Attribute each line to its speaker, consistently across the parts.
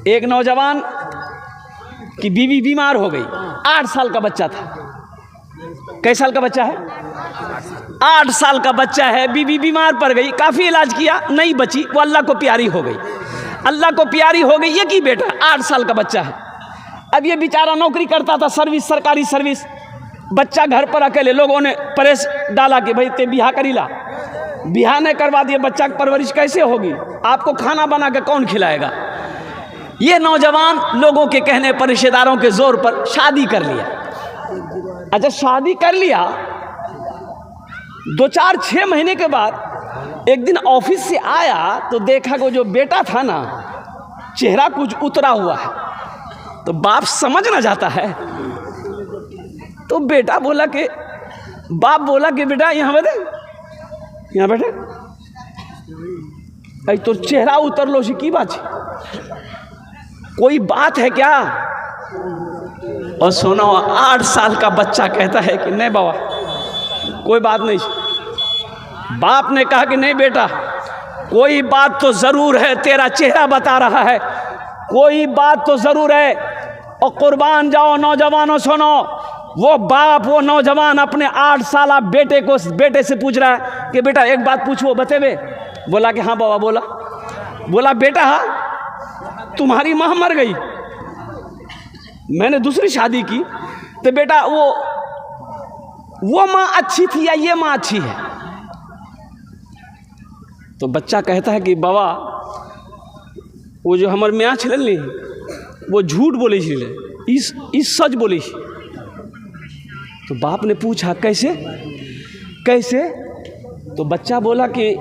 Speaker 1: एक नौजवान की बीवी बीमार हो गई, 8 साल का बच्चा था। कई साल का बच्चा है? 8 साल का बच्चा है, बीवी बीमार पड़ गई, काफ़ी इलाज किया, नहीं बची, वो अल्लाह को प्यारी हो गई। अल्लाह को प्यारी हो गई, एक ही बेटा, 8 साल का बच्चा है। अब ये बेचारा नौकरी करता था, सर्विस, सरकारी सर्विस, बच्चा घर पर अकेले। लोगों ने प्रेस डाला कि भाई ते बिहा करी ला, बिहा नहीं करवा दिए, बच्चा की परवरिश कैसे होगी, आपको खाना बना के कौन खिलाएगा। ये नौजवान लोगों के कहने पर, रिश्तेदारों के जोर पर शादी कर लिया। अच्छा, शादी कर लिया, 2-4-6 महीने के बाद एक दिन ऑफिस से आया तो देखा कि जो बेटा था ना, चेहरा कुछ उतरा हुआ है। तो बाप समझ ना जाता है, तो बेटा बोला कि, बाप बोला कि बेटा यहाँ बैठे, यहाँ बैठे, अरे तो चेहरा उतर लो, की बात है, कोई बात है क्या? और सुनो, 8 साल का बच्चा कहता है कि नहीं बाबा, कोई बात नहीं। बाप ने कहा कि नहीं बेटा, कोई बात तो ज़रूर है, तेरा चेहरा बता रहा है, कोई बात तो ज़रूर है। और कुर्बान जाओ नौजवानों, सुनो, वो बाप, वो नौजवान अपने 8 साल बेटे से पूछ रहा है कि बेटा एक बात पूछो, बतेबे? बोला कि हाँ बाबा। बोला बेटा, तुम्हारी माँ मर गई, मैंने दूसरी शादी की, तो बेटा वो माँ अच्छी थी या ये माँ अच्छी है? तो बच्चा कहता है कि बाबा, वो जो हमारे मियाँ छलन ली, वो झूठ बोली छे, इस सच बोली। तो बाप ने पूछा कैसे कैसे? तो बच्चा बोला कि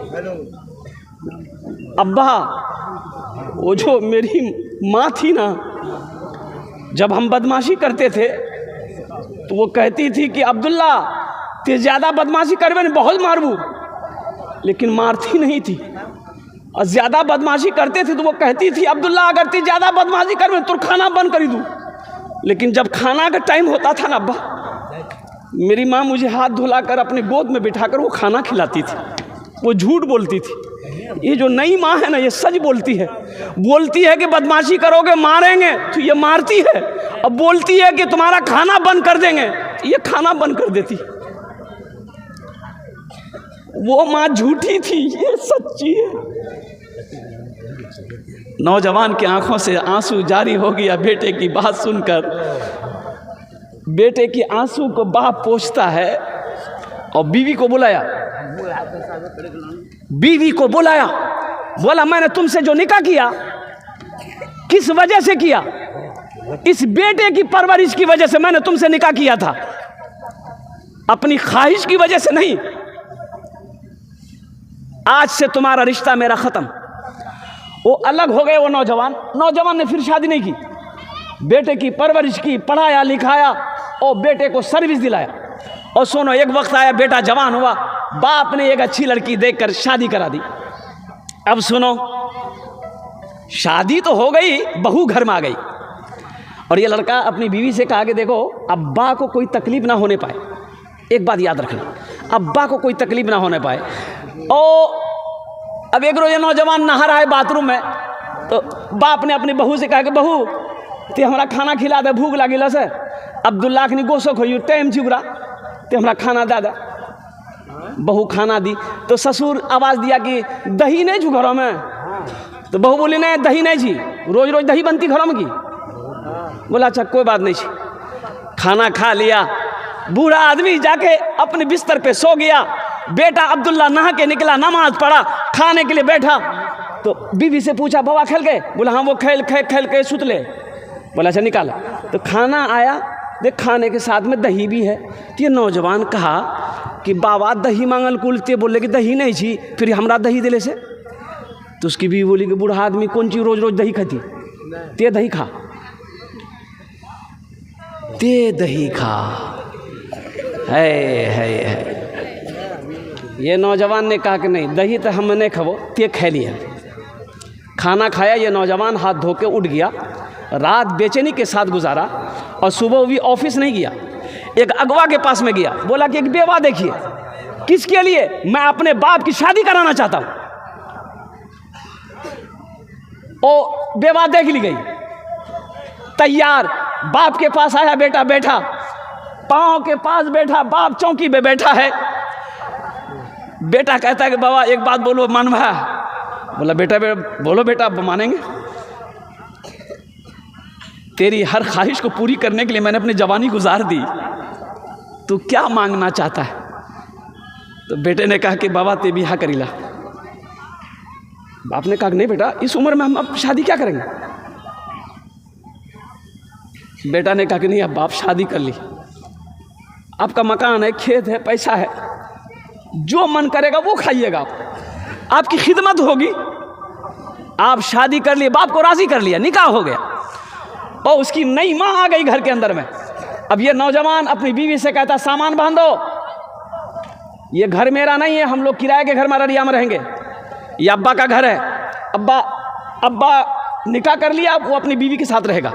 Speaker 1: अब्बा, वो जो मेरी माँ थी ना, जब हम बदमाशी करते थे तो वो कहती थी कि अब्दुल्ला ते ज़्यादा बदमाशी करवे न बहुत मारबू, लेकिन मारती नहीं थी। और ज़्यादा बदमाशी करते थे तो वो कहती थी अब्दुल्ला अगर ते ज़्यादा बदमाशी करवे तो खाना बंद कर दूँ, लेकिन जब खाना का टाइम होता था ना अब्बा, मेरी माँ मुझे हाथ धुलाकर अपने गोद में बिठाकर वो खाना खिलाती थी। वो झूठ बोलती थी। ये जो नई माँ है ना, ये सच बोलती है कि बदमाशी करोगे मारेंगे, तो ये मारती है। अब बोलती है कि तुम्हारा खाना बंद कर देंगे, तो ये खाना बंद कर देती। वो माँ झूठी थी, ये सच्ची है। नौजवान की आंखों से आंसू जारी हो गया बेटे की बात सुनकर। बेटे की आंसू को बाप पोंछता है और बीवी को बुलाया, बोला मैंने तुमसे जो निकाह किया किस वजह से किया? इस बेटे की परवरिश की वजह से मैंने तुमसे निकाह किया था, अपनी ख्वाहिश की वजह से नहीं। आज से तुम्हारा रिश्ता मेरा खत्म। वो अलग हो गए। वो नौजवान ने फिर शादी नहीं की, बेटे की परवरिश की, पढ़ाया लिखाया और बेटे को सर्विस दिलाया। और सुनो, एक वक्त आया, बेटा जवान हुआ, बाप ने एक अच्छी लड़की देखकर शादी करा दी। अब सुनो, शादी तो हो गई, बहू घर में आ गई और ये लड़का अपनी बीवी से कहा कि देखो, अब्बा को कोई तकलीफ ना होने पाए, एक बात याद रखना, अब्बा को कोई तकलीफ ना होने पाए। और अब एक रोज नौजवान नहा रहा है बाथरूम में, तो बाप ने अपनी बहू से कहा कि बहू ते हमारा खाना खिला दे, भूख लगी से। अब्दुल्ला ने गोसो खोई टाइम चिबरा ते हमारा खाना दादा। बहू खाना दी तो ससुर आवाज़ दिया कि दही नहीं छू घरों में। तो बहू बोली नहीं, दही नहीं छी, रोज रोज दही बनती घरों में की। बोला अच्छा कोई बात नहीं छी। खाना खा लिया, बूढ़ा आदमी जाके अपने बिस्तर पे सो गया। बेटा अब्दुल्ला नहा के निकला, नमाज पढ़ा, खाने के लिए बैठा तो बीवी से पूछा बाबा खेल गए? बोला हाँ, वो खेल के सुत ले। बोला अच्छा निकाला। तो खाना आया, देख खाने के साथ में दही भी है। तो ये नौजवान कहा कि बाबा दही मांगल कुलते, बोले कि दही नहीं छी, फिर हमरा दही दिले से। तो उसकी बीवी बोली कि बूढ़ा आदमी कौन चीज रोज रोज दही खाती, ते दही खा, ते दही खा। है ये नौजवान ने कहा कि नहीं, दही तो हम नहीं खाबो, ते खा लिया। खाना खाया, ये नौजवान हाथ धो के उठ गया। रात बेचैनी के साथ गुजारा और सुबह भी ऑफिस नहीं गया। एक अगवा के पास में गया, बोला कि एक बेवा देखिए। किसके लिए? मैं अपने बाप की शादी कराना चाहता हूँ। ओ बेवा देख ली गई, तैयार, बाप के पास आया, बेटा बैठा, पाँव के पास बैठा, बाप चौकी पे बैठा है। बेटा कहता है कि बाबा एक बात बोलो, मानवा। बोला बेटा बोलो बेटा, मानेंगे। तेरी हर ख्वाहिश को पूरी करने के लिए मैंने अपनी जवानी गुजार दी, तू क्या मांगना चाहता है? तो बेटे ने कहा कि बाबा ते बिहा करीला। बाप ने कहा नहीं बेटा, इस उम्र में हम अब शादी क्या करेंगे? बेटा ने कहा कि नहीं, अब बाप शादी कर ली, आपका मकान है, खेत है, पैसा है, जो मन करेगा वो खाइएगा, आपकी खिदमत होगी। आप शादी कर लिए, बाप को राजी कर लिया, निकाह हो गया, और उसकी नई माँ आ गई घर के अंदर में। अब ये नौजवान अपनी बीवी से कहता सामान बांधो, ये घर मेरा नहीं है, हम लोग किराए के घर में अररिया में रहेंगे, ये अब्बा का घर है, अब्बा निकाह कर लिया, वो अपनी बीवी के साथ रहेगा।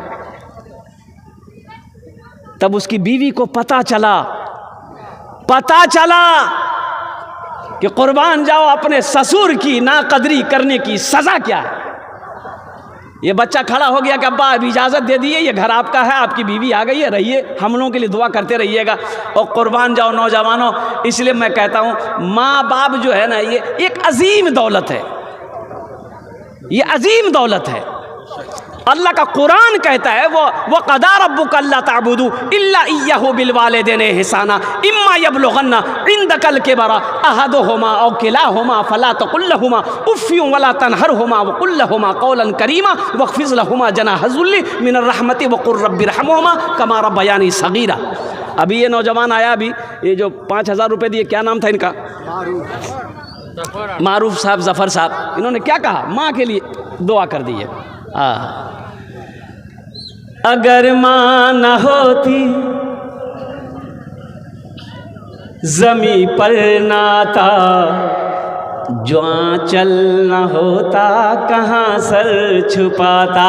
Speaker 1: तब उसकी बीवी को पता चला कि कुर्बान जाओ अपने ससुर की नाकदरी करने की सजा क्या है। ये बच्चा खड़ा हो गया कि अब्बा अब इजाज़त दे दिए, ये घर आपका है, आपकी बीवी आ गई है, रहिए, हम लोगों के लिए दुआ करते रहिएगा। और कुर्बान जाओ नौजवानों, इसलिए मैं कहता हूँ माँ बाप जो है ना, ये एक अजीम दौलत है, ये अजीम दौलत है। अल्लाह का कुरान कहता है वो क़दा रब्बुका अल्ला ताबुदू इल्ला इय्याहु बिल वालिदैनि इहसाना इम्मा यबलुगन्ना इंदकल किबरा अहदुहुमा औ किलाहुमा फला तकुल लहुमा उफ़्फिन वला तनहरहुमा वक़ुल लहुमा क़ौलन करीमा वख़्फ़िज़ लहुमा जनाह ज़ुल्लि मिनर रहमति वक़ुल रब्बिरहमहुमा कमा रब्बयानी सग़ीरा। अभी ये नौजवान आया, अभी ये जो 5,000 रुपये दिए, क्या नाम था इनका? मारूफ साहब, ज़फ़र साहब। इन्होंने क्या कहा? माँ के लिए दुआ कर दी है। अगर माँ न होती ज़मी पर नाता, जो आंचल न होता कहाँ सर छुपाता।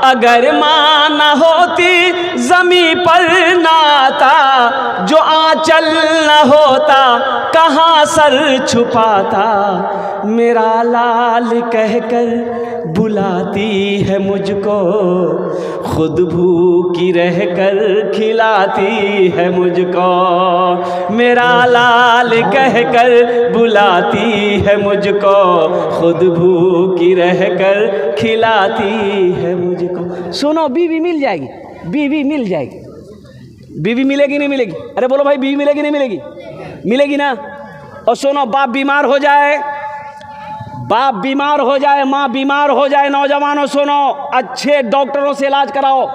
Speaker 1: अगर माँ न होती ज़मी पर नाता, जो आंचल न होता कहाँ सर छुपाता। मेरा लाल कहकर बुलाती है मुझको, खुद भूखी रहकर खिलाती है मुझको। मेरा लाल कहकर बुलाती है मुझको, खुद भूखी रहकर खिलाती है मुझको। सुनो, बीवी मिल जाएगी, बीवी मिल जाएगी। बीवी मिलेगी नहीं मिलेगी? अरे बोलो भाई, बीवी मिलेगी नहीं मिलेगी? मिलेगी ना। और सुनो, बाप बीमार हो जाए, बाप बीमार हो जाए, माँ बीमार हो जाए, नौजवानों सुनो, अच्छे डॉक्टरों से इलाज कराओ।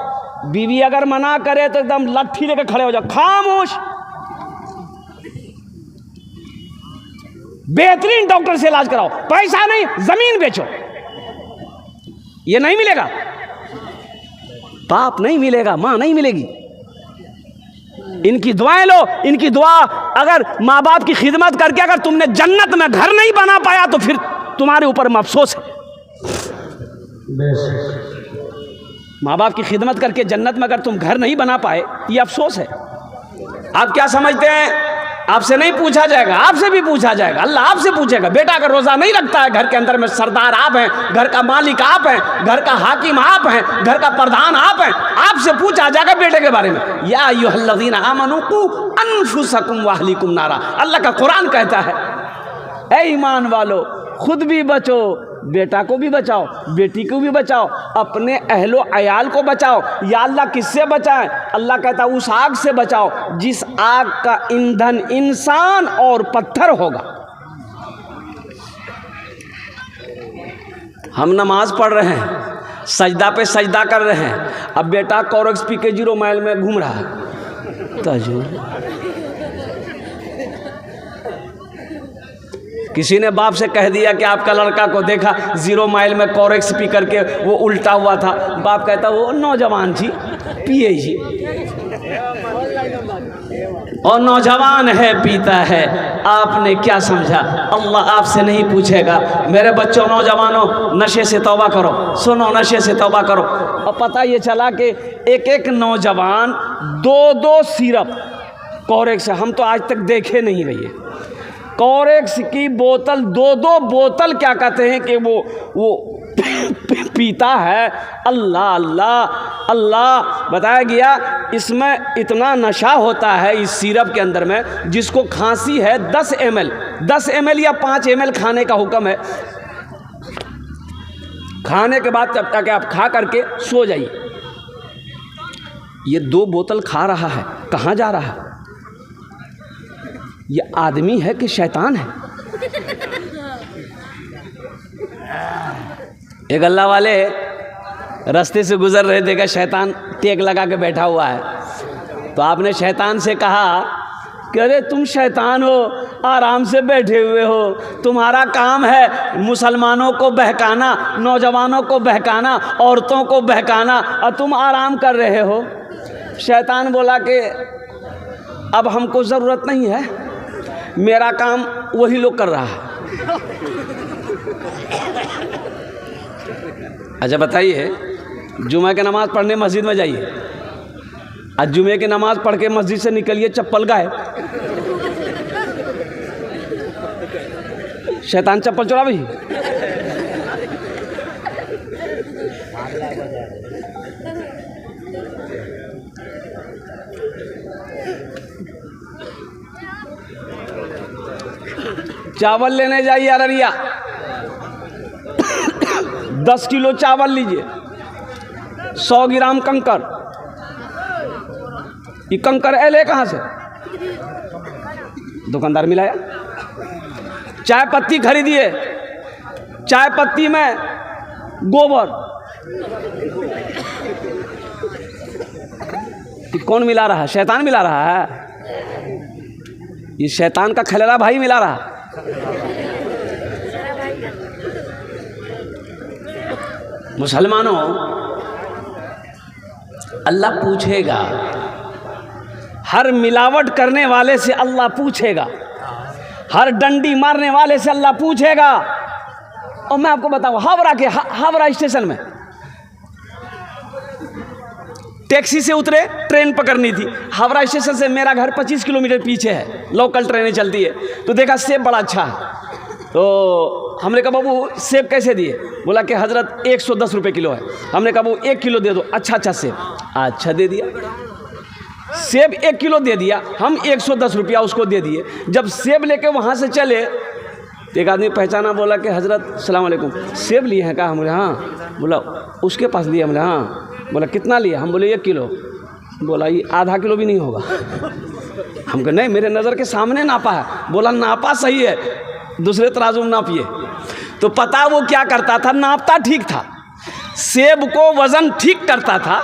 Speaker 1: बीवी अगर मना करे तो एकदम लट्ठी लेकर खड़े हो जाओ, खामोश। बेहतरीन डॉक्टर से इलाज कराओ, पैसा नहीं, जमीन बेचो। ये नहीं मिलेगा, बाप नहीं मिलेगा, माँ नहीं मिलेगी। इनकी दुआएं लो, इनकी दुआ, अगर माँ बाप की खिदमत करके अगर तुमने जन्नत में घर नहीं बना पाया तो फिर तुम्हारे ऊपर में अफसोस है। माँ बाप की खिदमत करके जन्नत में अगर तुम घर नहीं बना पाए, ये अफसोस है। आप क्या समझते हैं? आपसे नहीं पूछा जाएगा, आपसे भी पूछा जाएगा। अल्लाह आपसे पूछेगा, बेटा अगर रोज़ा नहीं रखता है, घर के अंदर में सरदार आप हैं, घर का मालिक आप हैं, घर का हाकिम आप हैं, घर का प्रधान आप हैं, आपसे पूछा जाएगा बेटे के बारे में। या अय्युहल्लज़ीना आमनू क़ू अनफुसकुम व अहलीकुम नारा। अल्लाह का कुरान कहता है, ऐ ईमान वालो, खुद भी बचो, बेटा को भी बचाओ, बेटी को भी बचाओ, अपने अहलो अयाल को बचाओ। या अल्लाह किससे बचाएं? अल्लाह कहता है उस आग से बचाओ जिस आग का ईंधन इंसान और पत्थर होगा। हम नमाज पढ़ रहे हैं, सजदा पे सजदा कर रहे हैं, अब बेटा कोरेक्स पी के 0 माइल में घूम रहा है। किसी ने बाप से कह दिया कि आपका लड़का को देखा 0 माइल में कोरेक्स पी करके वो उल्टा हुआ था। बाप कहता वो नौजवान जी, पिए जी, और नौजवान है, पीता है, आपने क्या समझा? अल्लाह आपसे नहीं पूछेगा। मेरे बच्चों, नौजवानों, नशे से तौबा करो। सुनो, नशे से तौबा करो। और पता ये चला कि एक नौजवान 2-2 सिरप कोरेक्स, हम तो आज तक देखे नहीं भैया, कोरेक्स की बोतल 2-2 बोतल क्या कहते हैं कि वो पीता है, अल्लाह अल्लाह अल्लाह बताया गया। इसमें इतना नशा होता है इस सिरप के अंदर में, जिसको खांसी है 10 ml या 5 ml खाने का हुक्म है। खाने के बाद तब तक आप खा करके सो जाइए। ये 2 बोतल खा रहा है, कहाँ जा रहा है? ये आदमी है कि शैतान है? एक अल्लाह वाले रास्ते से गुजर रहे, देखा शैतान टेक लगा के बैठा हुआ है। तो आपने शैतान से कहा कि अरे तुम शैतान हो, आराम से बैठे हुए हो, तुम्हारा काम है मुसलमानों को बहकाना, नौजवानों को बहकाना, औरतों को बहकाना, और तुम आराम कर रहे हो। शैतान बोला कि अब हमको ज़रूरत नहीं है, मेरा काम वही लोग कर रहा है। अच्छा बताइए, जुमे की नमाज़ पढ़ने मस्जिद में जाइए, आज जुमे की नमाज़ पढ़ के मस्जिद से निकलिए, चप्पल गायब। शैतान चप्पल चुरा भी। चावल लेने जाइए अररिया, 10 किलो चावल लीजिए, 100 ग्राम कंकर। ये कंकर ले कहाँ से? दुकानदार मिलाया। चाय पत्ती खरीदिए, चाय पत्ती में गोबर। ये कौन मिला रहा है? शैतान मिला रहा है। ये शैतान का खलेला भाई मिला रहा। मुसलमानों, अल्लाह पूछेगा, हर मिलावट करने वाले से अल्लाह पूछेगा, हर डंडी मारने वाले से अल्लाह पूछेगा। और मैं आपको बताऊं, हावड़ा स्टेशन में टैक्सी से उतरे, ट्रेन पकड़नी थी। हावड़ा स्टेशन से मेरा घर 25 किलोमीटर पीछे है, लोकल ट्रेनें चलती है। तो देखा सेब बड़ा अच्छा है, तो हमने कहा बाबू सेब कैसे दिए? बोला कि हज़रत 110 रुपये किलो है। हमने कहा बाबू 1 किलो दे दो, अच्छा सेब। अच्छा दे दिया, सेब 1 किलो दे दिया, हम 110 रुपया उसको दे दिए। जब सेब लेके वहाँ से चले, एक आदमी पहचाना, बोला कि हज़रत सलाम अलैकुम, सेब लिए हैं? कहा। हम बोले हाँ। बोला उसके पास लिए? हमने हाँ। बोला कितना लिया? हम बोले 1 किलो। बोला ये आधा किलो भी नहीं होगा। हम कहे नहीं, मेरे नज़र के सामने नापा है। बोला नापा सही है, दूसरे तराजू में नापिए। तो पता वो क्या करता था, नापता ठीक था, सेब को वज़न ठीक करता था,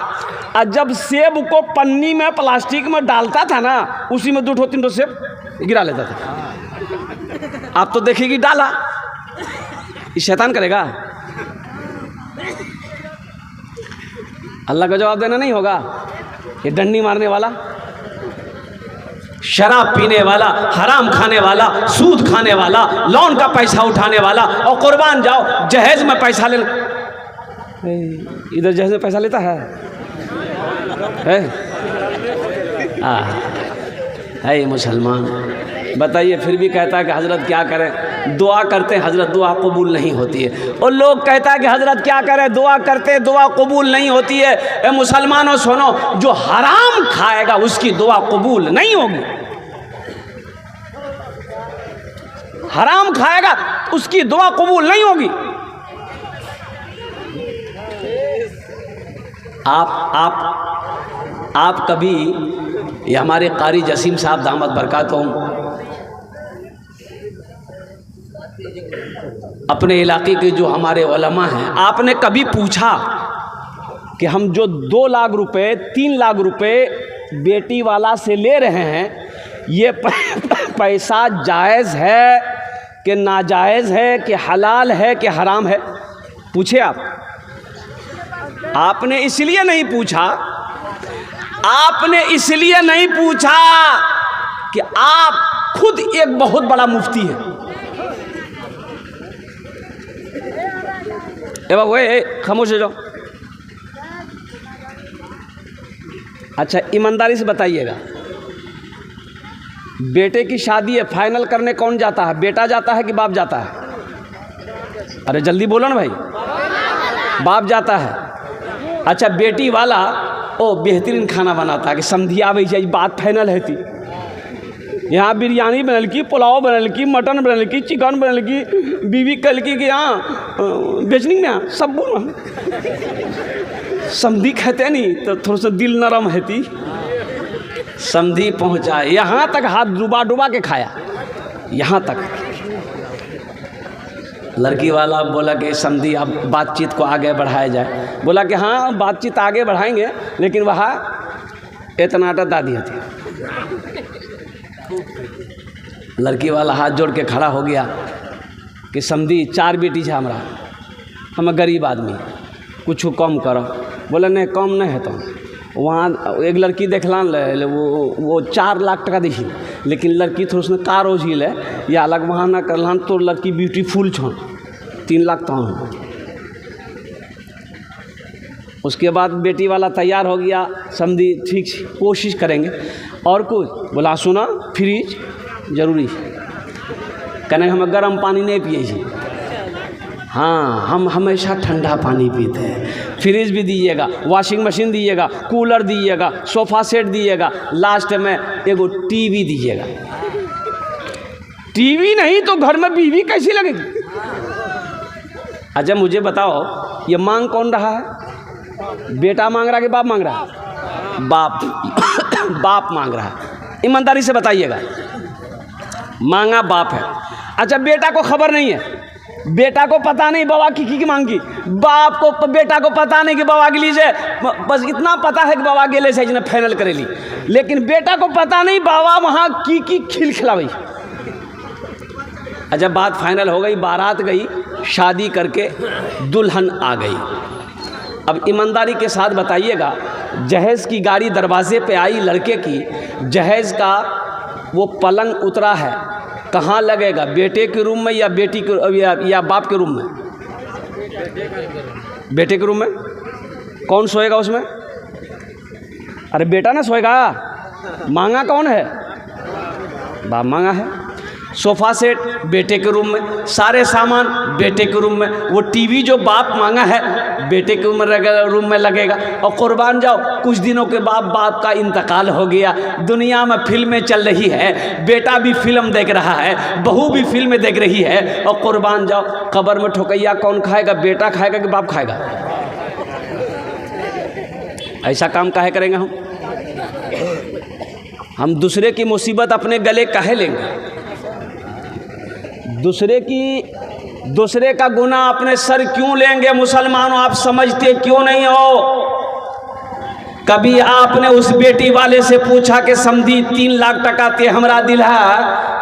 Speaker 1: और जब सेब को पन्नी में प्लास्टिक में डालता था ना, उसी में 2-3 सेब गिरा लेता था। आप तो देखेगी डाला, ये शैतान करेगा। अल्लाह का जवाब देना नहीं होगा। ये डंडी मारने वाला, शराब पीने वाला, हराम खाने वाला, सूद खाने वाला, लोन का पैसा उठाने वाला, और कुर्बान जाओ जहेज में पैसा ले। इधर जहेज में पैसा लेता है? है ये मुसलमान। बताइए, फिर भी कहता है कि हज़रत क्या करें, दुआ करते हैं हज़रत, दुआ कबूल नहीं होती है। और लोग कहता है कि हज़रत क्या करें, दुआ करते, दुआ कबूल नहीं होती है। ए मुसलमानों सुनो, जो हराम खाएगा उसकी दुआ कबूल नहीं होगी। हराम खाएगा उसकी दुआ कबूल नहीं होगी। आप कभी, ये हमारे कारी जसीम साहब दामद बरकातहूं अपने इलाके के जो हमारे उलमा हैं, आपने कभी पूछा कि हम जो 2 लाख रुपए 3 लाख रुपए बेटी वाला से ले रहे हैं, ये पैसा जायज़ है कि नाजायज़ है, कि हलाल है कि हराम है? पूछे आपने इसलिए नहीं पूछा, आपने इसलिए नहीं पूछा कि आप खुद एक बहुत बड़ा मुफ्ती हैं। ए बाबू खामोश हो जाओ। अच्छा ईमानदारी से बताइएगा, बेटे की शादी है, फाइनल करने कौन जाता है? बेटा जाता है कि बाप जाता है? अरे जल्दी बोलो ना भाई। बाप जाता है, अच्छा बेटी वाला ओ बेहतरीन खाना बनाता है कि समधी आवे जाए, बात फाइनल है थी। यहाँ बिरयानी बनल की, पुलाव बनल की, मटन बनल की, चिकन बनल की, बीवी कल की यहाँ बेचनी में सब बोल समधी कहते नहीं तो थोड़ा सा दिल नरम है थी। समधी पहुँचा, यहाँ तक हाथ डुबा डुबा के खाया, यहाँ तक। लड़की वाला बोला कि समधी अब बातचीत को आगे बढ़ाया जाए। बोला कि हाँ बातचीत आगे बढ़ाएंगे, लेकिन वहाँ इतना दा दिया थी। लड़की वाला हाथ जोड़ के खड़ा हो गया कि समधी 4 बेटी है हमारा, हम गरीब आदमी, कुछ कम करो। बोला नहीं कम नहीं है। तो वहाँ एक लड़की देखलान ले वो 4 लाख टका दी, लेकिन लड़की थोड़ा सा कारो झील है या अलग वहाँ ना करलान तो लड़की ब्यूटीफुल छो 3 लाख तो। उसके बाद बेटी वाला तैयार हो गया, समझी ठीक कोशिश करेंगे। और कुछ बोला सुना फ्रिज जरूरी कहने हम गर्म पानी नहीं पिए छी, हाँ हम हमेशा ठंडा पानी पीते हैं। फ्रिज भी दीजिएगा, वॉशिंग मशीन दीजिएगा, कूलर दीजिएगा, सोफ़ा सेट दीजिएगा, लास्ट में एगो टीवी दीजिएगा। टीवी नहीं तो घर में बीवी कैसी लगेगी? अच्छा मुझे बताओ ये मांग कौन रहा है? बेटा मांग रहा है कि बाप मांग रहा है? बाप बाप मांग रहा है। ईमानदारी से बताइएगा, मांगा बाप है। अच्छा बेटा को खबर नहीं है, बेटा को पता नहीं बाबा की मांगी, बाप को बेटा को पता नहीं कि बाबा के लिए, बस इतना पता है कि बाबा गेले से इसने फाइनल करेली, लेकिन बेटा को पता नहीं बाबा वहाँ की खिल खिलावई। अच्छा बात फाइनल हो गई, बारात गई, शादी करके दुल्हन आ गई। अब ईमानदारी के साथ बताइएगा, जहेज़ की गाड़ी दरवाजे पे आई लड़के की, जहेज़ का वो पलंग उतरा है, कहाँ लगेगा? बेटे के रूम में या बेटी के या बाप के रूम में? बेटे के रूम में। कौन सोएगा उसमें? अरे बेटा ना सोएगा, मांगा कौन है? बाप मांगा है। सोफ़ा सेट बेटे के रूम में, सारे सामान बेटे के रूम में, वो टीवी जो बाप मांगा है बेटे के रूम में लगेगा। और कुर्बान जाओ कुछ दिनों के बाद बाप का इंतकाल हो गया, दुनिया में फिल्में चल रही है, बेटा भी फिल्म देख रहा है, बहू भी फिल्में देख रही है, और कुर्बान जाओ कब्र में ठोकैया कौन खाएगा? बेटा खाएगा कि बाप खाएगा? ऐसा काम काहे करेंगे हम दूसरे की मुसीबत अपने गले काहे लेंगे? दूसरे का गुनाह अपने सर क्यों लेंगे? मुसलमानों आप समझते क्यों नहीं हो? कभी आपने उस बेटी वाले से पूछा कि समधी 3 लाख टका ते हमरा दिला,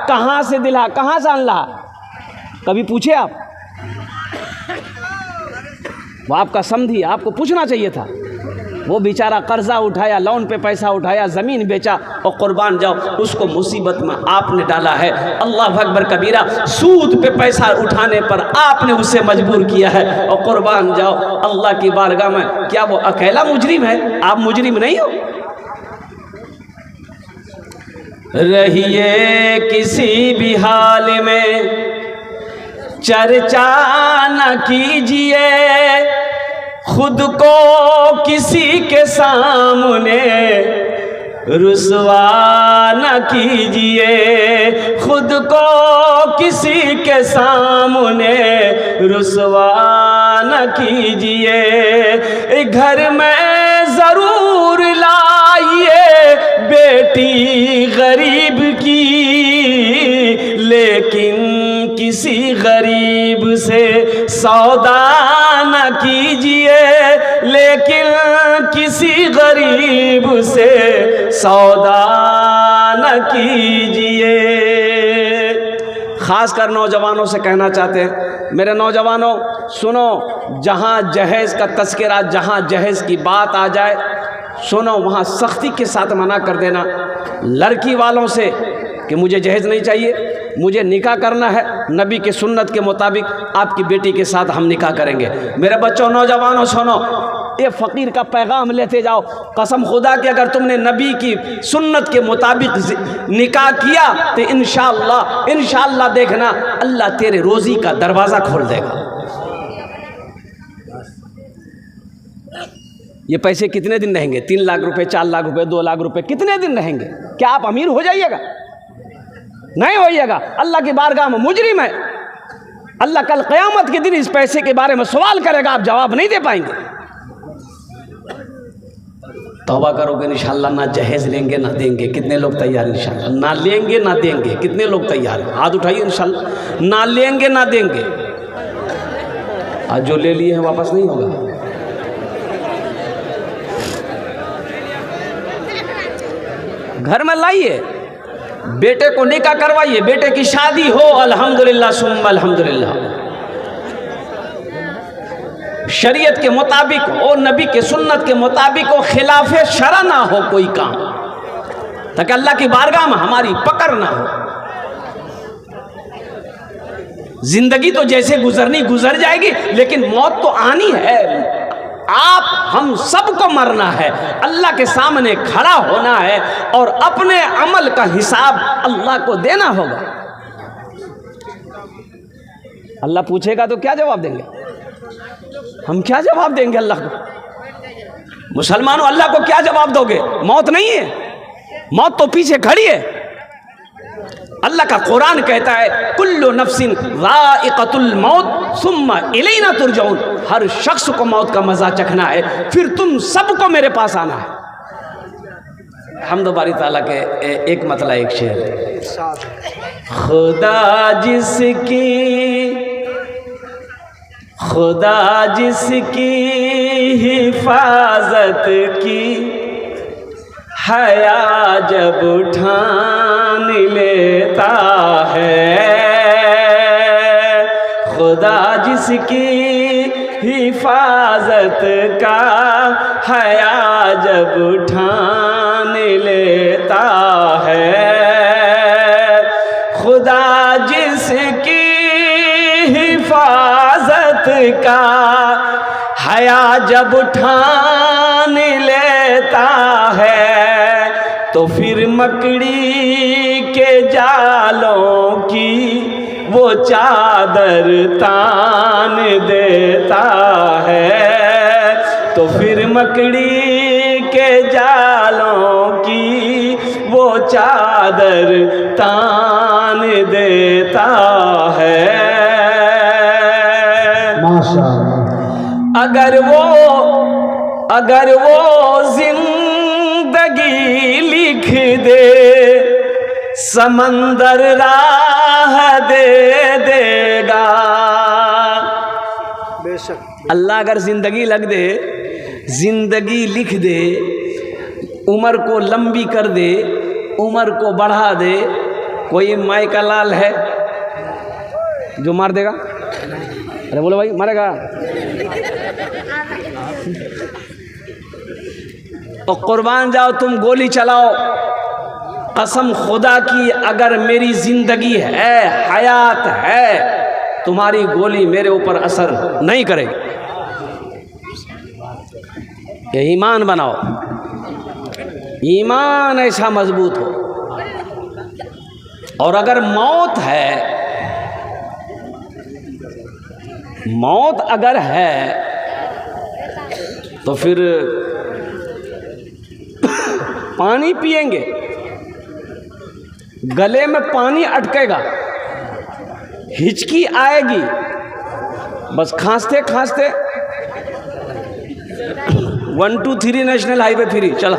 Speaker 1: कहाँ से दिला, कहाँ से अनला? कभी पूछे आप? वो आपका समधी, आपको पूछना चाहिए था। वो बेचारा कर्जा उठाया, लोन पे पैसा उठाया, ज़मीन बेचा, और कुर्बान जाओ उसको मुसीबत में आपने डाला है। अल्लाह अकबर कबीरा, सूद पे पैसा उठाने पर आपने उसे मजबूर किया है। और कुर्बान जाओ अल्लाह की बारगाह में, क्या वो अकेला मुजरिम है? आप मुजरिम नहीं हो। रहिए किसी भी हाल में चर्चा न कीजिए, खुद को किसी के सामने रुसवा न कीजिए, खुद को किसी के सामने रुसवा न कीजिए। घर में ज़रूर लाइए बेटी गरीब की, लेकिन किसी गरीब से सौदा न कीजिए, लेकिन किसी गरीब से सौदा न कीजिए। खासकर नौजवानों से कहना चाहते हैं, मेरे नौजवानों सुनो, जहाँ जहेज़ का तस्करा, जहाँ जहेज़ की बात आ जाए, सुनो वहाँ सख्ती के साथ मना कर देना। लड़की वालों से कि मुझे जहेज़ नहीं चाहिए, मुझे निकाह करना है, नबी के सुन्नत के मुताबिक आपकी बेटी के साथ हम निकाह करेंगे। मेरे बच्चों नौजवानों सुनो, ये फ़कीर का पैगाम लेते जाओ। कसम खुदा कि अगर तुमने नबी की सुन्नत के मुताबिक निकाह किया तो इंशाअल्लाह देखना अल्लाह तेरे रोज़ी का दरवाज़ा खोल देगा। ये पैसे कितने दिन रहेंगे? 3 लाख रुपए, 4 लाख रुपए, 2 लाख रुपए कितने दिन रहेंगे? क्या आप अमीर हो जाइएगा? नहीं होइएगा। अल्लाह की बारगाह में मुजरिम है। अल्लाह कल क़यामत के दिन इस पैसे के बारे में सवाल करेगा, आप जवाब नहीं दे पाएंगे। तौबा करोगे इंशाअल्लाह, ना जहेज लेंगे ना देंगे। कितने लोग तैयार इंशाअल्लाह? ना लेंगे ना देंगे। कितने लोग तैयार हैं? हाथ उठाइए इंशाअल्लाह। ना लेंगे ना देंगे। आज जो ले लिए हैं वापस नहीं होगा। घर में लाइए, बेटे को निकाह करवाइए, बेटे की शादी हो, अल्हम्दुलिल्लाह सुम्मा अल्हम्दुलिल्लाह, शरीयत के मुताबिक हो, नबी के सुन्नत के मुताबिक हो, खिलाफे शरा ना हो कोई काम, ताकि अल्लाह की बारगाह में हमारी पकड़ ना हो। जिंदगी तो जैसे गुजरनी गुजर जाएगी, लेकिन मौत तो आनी है। आप हम सबको मरना है, अल्लाह के सामने खड़ा होना है और अपने अमल का हिसाब अल्लाह को देना होगा। अल्लाह पूछेगा तो क्या जवाब देंगे? हम क्या जवाब देंगे अल्लाह को? मुसलमानों, अल्लाह को क्या जवाब दोगे? मौत नहीं है, मौत तो पीछे खड़ी है। अल्लाह का कुरान कहता है, कुल्लु नफ्सिन ज़ाइक़तुल मौत सुम्मा इलैना तुरजऊन। हर शख्स को मौत का मजा चखना है, फिर तुम सबको मेरे पास आना है। हम्द बारी ताला के एक मतलब एक शेर, खुदा जिसकी हिफाजत की हया जब उठान लेता है, खुदा जिसकी हिफाजत का हया जब उठान लेता है, खुदा जिसकी हिफाजत का हया जब उठान लेता है, तो फिर मकड़ी के जालों की वो चादर तान देता है, तो फिर मकड़ी के जालों की वो चादर तान देता है। अगर वो जिंदगी लिख दे, समंदर राह दे देगा। बेशक अल्लाह अगर जिंदगी लिख दे, उम्र को लंबी कर दे, उम्र को बढ़ा दे, कोई माई का लाल है जो मार देगा? अरे बोलो भाई, मारेगा? और कुर्बान जाओ, तुम गोली चलाओ, कसम खुदा की अगर मेरी जिंदगी है, हयात है, तुम्हारी गोली मेरे ऊपर असर नहीं करेगी। ये ईमान बनाओ, ईमान ऐसा मजबूत हो। और अगर मौत है, मौत अगर है तो फिर पानी पिएंगे, गले में पानी अटकेगा, हिचकी आएगी, बस खांसते खांसते 1 2 3 नेशनल हाईवे फ्री चला।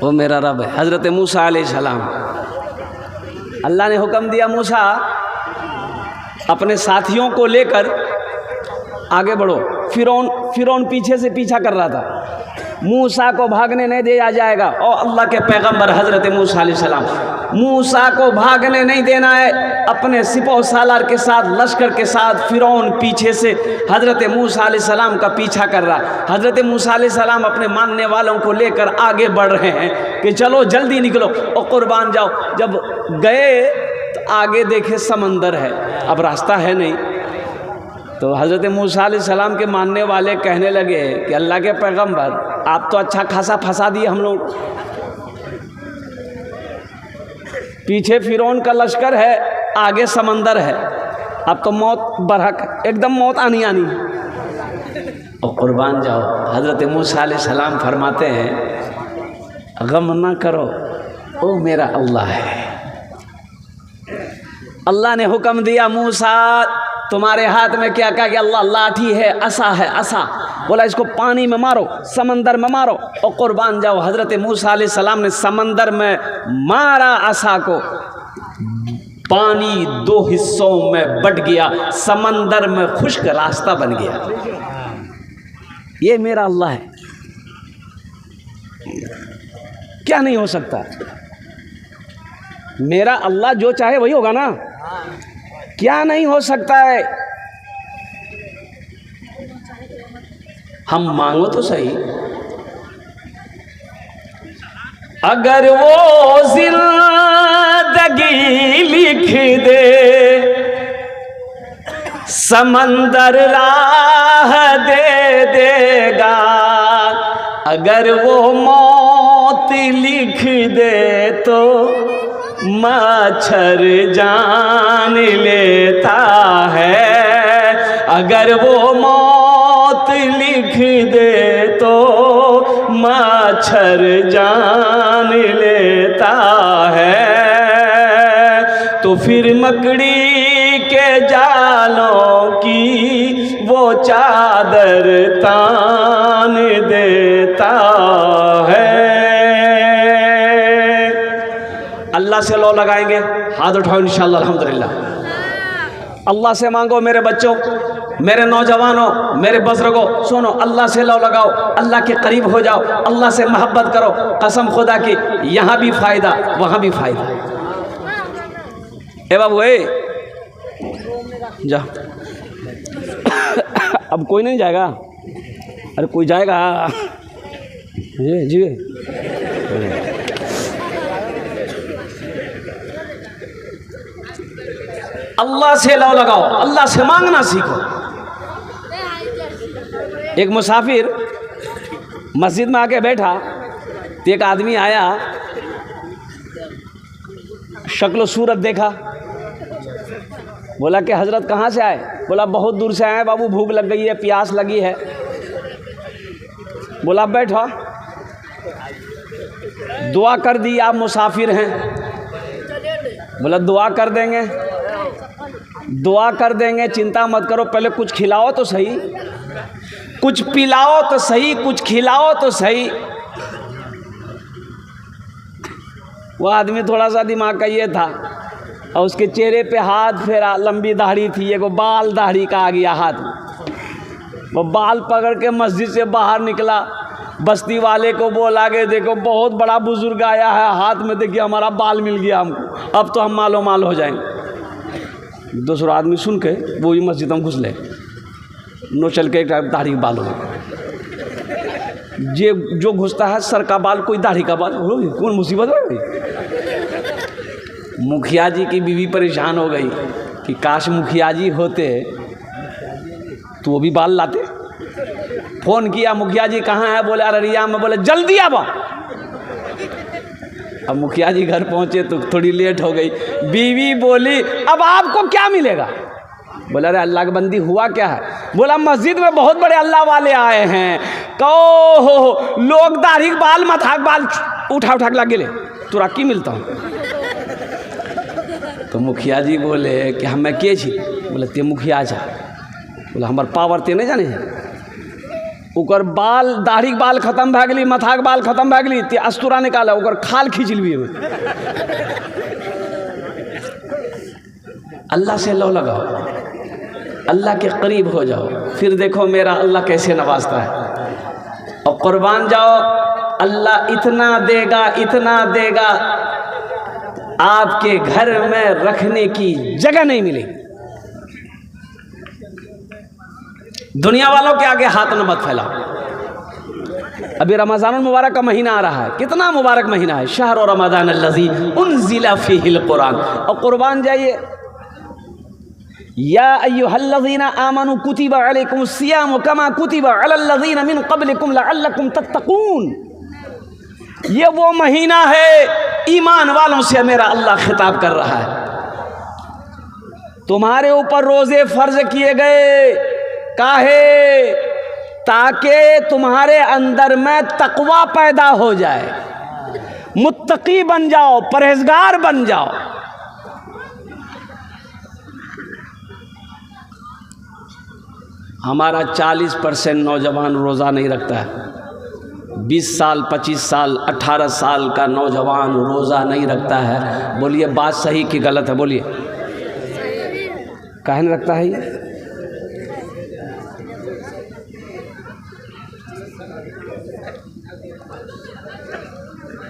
Speaker 1: वो मेरा रब है। हज़रत मूसा अलैहिस्सलाम, अल्लाह ने हुक्म दिया, मूसा अपने साथियों को लेकर आगे बढ़ो। फिरौन पीछे से पीछा कर रहा था, मूसा को भागने नहीं दिया जाएगा। और अल्लाह के पैगंबर हज़रत मूसा अलैहिस्सलाम, मूसा को भागने नहीं देना है। अपने सिपह सालार के साथ, लश्कर के साथ फिरौन पीछे से हज़रत मूसा अलैहिस्सलाम का पीछा कर रहा। हज़रत मूसा अलैहिस्सलाम अपने मानने वालों को लेकर आगे बढ़ रहे हैं कि चलो जल्दी निकलो और कुर्बान जाओ। जब गए तो आगे देखे समंदर है, अब रास्ता है नहीं। तो हज़रत मूसा अलैहिस्सलाम के मानने वाले कहने लगे कि अल्लाह के पैगंबर, आप तो अच्छा खासा फंसा दिए हम लोग, पीछे फिरौन का लश्कर है, आगे समंदर है। अब तो मौत बरहक, एकदम मौत आनी आनी। और कुर्बान जाओ, हज़रत मूसा अलैहिस्सलाम फरमाते हैं गम ना करो, ओ मेरा अल्लाह है। अल्लाह ने हुक्म दिया, मूसा तुम्हारे हाथ में क्या? कहा कि अल्लाह लाठी है, असा है, असा। बोला इसको पानी में मारो, समंदर में मारो। और कुर्बान जाओ, हज़रत मूसा अलैहिस्सलाम ने समंदर में मारा असा को, पानी 2 हिस्सों में बट गया, समंदर में खुश्क रास्ता बन गया। ये मेरा अल्लाह है, क्या नहीं हो सकता? मेरा अल्लाह जो चाहे वही होगा ना, क्या नहीं हो सकता है? हम मांगो तो सही। अगर वो जिंदगी लिख दे, समंदर राह दे देगा। अगर वो मौत लिख दे तो मच्छर जान लेता है। अगर वो मौत लिख दे तो मच्छर जान लेता है। तो फिर मकड़ी के जालों की वो चादर तान देता है। अल्लाह से लो लगाएंगे, हाथ उठाओ इंशाअल्लाह अल्हम्दुलिल्लाह। अल्लाह से मांगो मेरे बच्चों, मेरे नौजवानों, मेरे बुजुर्गों, सुनो, अल्लाह से लो लगाओ, अल्लाह के करीब हो जाओ, अल्लाह से मोहब्बत करो। कसम खुदा की, यहाँ भी फ़ायदा वहाँ भी फ़ायदा। ए बाबू ए जा, अब कोई नहीं जाएगा? अरे कोई जाएगा जी जी। अल्लाह से लो लगाओ, अल्लाह से मांगना सीखो। एक मुसाफिर मस्जिद में आके बैठा तो एक आदमी आया, शक्ल सूरत देखा, बोला कि हजरत कहाँ से आए? बोला बहुत दूर से आए बाबू, भूख लग गई है, प्यास लगी है। बोला बैठो, दुआ कर दी, आप मुसाफिर हैं। बोला दुआ कर देंगे, दुआ कर देंगे, चिंता मत करो, पहले कुछ खिलाओ तो सही, कुछ पिलाओ तो सही, कुछ खिलाओ तो सही। वो आदमी थोड़ा सा दिमाग का ये था, और उसके चेहरे पे हाथ फेरा, लंबी दाढ़ी थी, एगो बाल दाढ़ी का आ गया हाथ में। वो बाल पकड़ के मस्जिद से बाहर निकला, बस्ती वाले को बोला कि देखो बहुत बड़ा बुजुर्ग आया है, हाथ में देखिए हमारा बाल मिल गया हमको, अब तो हम मालो माल हो जाएंगे। दूसरा आदमी सुन के वो ही मस्जिद में घुस ले, नो चल के एक दाढ़ी बाल हो। ये जो घुसता है सर का बाल, कोई दाढ़ी का बाल, कौन मुसीबत हो गई। मुखिया जी की बीवी परेशान हो गई कि काश मुखिया जी होते तो वो भी बाल लाते। फ़ोन किया, मुखिया जी कहाँ है? बोले अररिया में। बोले जल्दी अब। अब मुखिया जी घर पहुँचे तो थोड़ी लेट हो गई। बीवी बोली अब आपको क्या मिलेगा? बोला अरे अल्लाह की बंदी हुआ क्या है? बोला मस्जिद में बहुत बड़े अल्लाह वाले आए हैं, कहो लोग दाढ़ी बाल मथाक बाल उठा उठा के लगे ले, तुरा की मिलता हूँ। तो मुखिया जी बोले कि हमें के छी? बोले ते मुखिया जा। बोला हमार पावर ते नहीं जाने हैं। ओकर बाल दाढ़ी बाल खत्म भए गेली, मथाक बाल खत्म भए गेली, ते अस्तूरा निकाला, ओकर खाल खींच लिए। अल्लाह से लो लगाओ, अल्लाह के करीब हो जाओ, फिर देखो मेरा अल्लाह कैसे नवाजता है। और कुर्बान जाओ, अल्लाह इतना देगा, इतना देगा, आपके घर में रखने की जगह नहीं मिलेगी। दुनिया वालों के आगे हाथ न मत फैलाओ। अभी रमज़ान मुबारक का महीना आ रहा है, कितना मुबारक महीना है, शहर रमज़ान अल्लज़ी उन्ज़िला फ़ीहिल कुरान। और कुर्बान जाइए, या अय्युहल्लज़ीना आमनू कुतिबा अलैकुमुस सियाम कमा कुतिबा अलल्लज़ीना मिन क़ब्लिकुम लअल्लकुम तत्तक़ून। ये वो महीना है ईमान वालों से मेरा अल्लाह खिताब कर रहा है। तुम्हारे ऊपर रोजे फर्ज किए गए, काहे? ताकि तुम्हारे अंदर में तकवा पैदा हो जाए, मुत्तकी बन जाओ, परहेजगार बन जाओ। हमारा 40% नौजवान रोज़ा नहीं रखता है। 20 साल, 25 साल, 18 साल का नौजवान रोज़ा नहीं रखता है। बोलिए बात सही कि गलत है? बोलिए, काहे नहीं रखता है ये?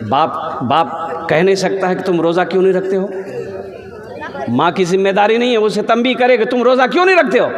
Speaker 1: बाप कह नहीं सकता है कि तुम रोज़ा क्यों नहीं रखते हो? माँ की जिम्मेदारी नहीं है, उसे तंबीह करे कि तुम रोज़ा क्यों नहीं रखते हो।